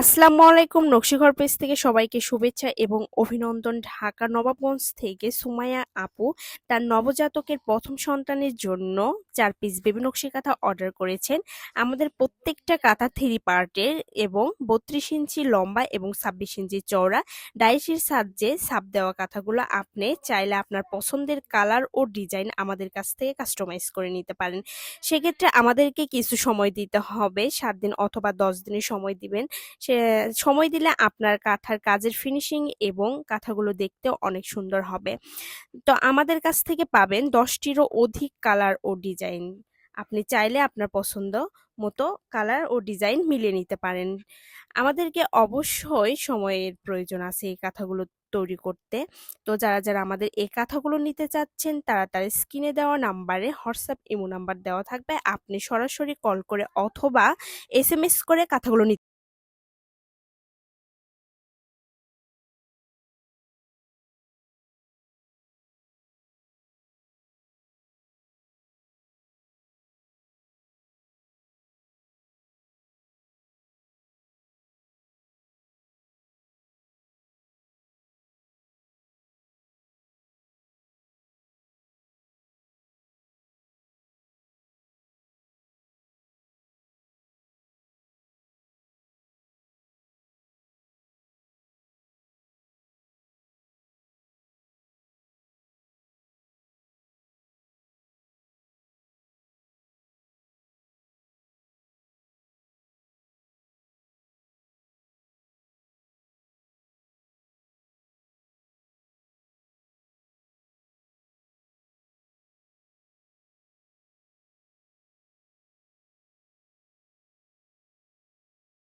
আসসালামু আলাইকুম, নকশিঘর পেজ থেকে সবাইকে শুভেচ্ছা এবং অভিনন্দন। ঢাকা নবাবগঞ্জ থেকে সুমাইয়া আপু তার নবজাতকের প্রথম সন্তানের জন্য 4 পিস বেবি নকশি কাঁথা অর্ডার করেছেন। আমাদের প্রত্যেকটা কাঁথা 3 পার্টের এবং 32 ইঞ্চি লম্বা এবং 26 ইঞ্চি চওড়া। ডাইসের সাহায্যে ছাপ দেওয়া কাঁথাগুলো আপনি চাইলে আপনার পছন্দের কালার ও ডিজাইন আমাদের কাছ থেকে কাস্টমাইজ করে নিতে পারেন। সেক্ষেত্রে আমাদেরকে কিছু সময় দিতে হবে, 7 দিন অথবা 10 দিনের সময় দিবেন। সে সময় দিলে আপনার কাঁথার কাজের ফিনিশিং এবং কাঁথাগুলো দেখতেও অনেক সুন্দর হবে। তো আমাদের কাছ থেকে পাবেন 10টিরও অধিক কালার ও ডিজাইন। আপনি চাইলে আপনার পছন্দ মতো কালার ও ডিজাইন মিলিয়ে নিতে পারেন। আমাদেরকে অবশ্যই সময়ের প্রয়োজন আছে এই কাঁথাগুলো তৈরি করতে। তো যারা আমাদের এই কাঁথাগুলো নিতে চাচ্ছেন তারা তার স্ক্রিনে দেওয়া নাম্বারে হোয়াটসঅ্যাপ ইমো নাম্বার দেওয়া থাকবে, আপনি সরাসরি কল করে অথবা SMS করে কাঁথাগুলো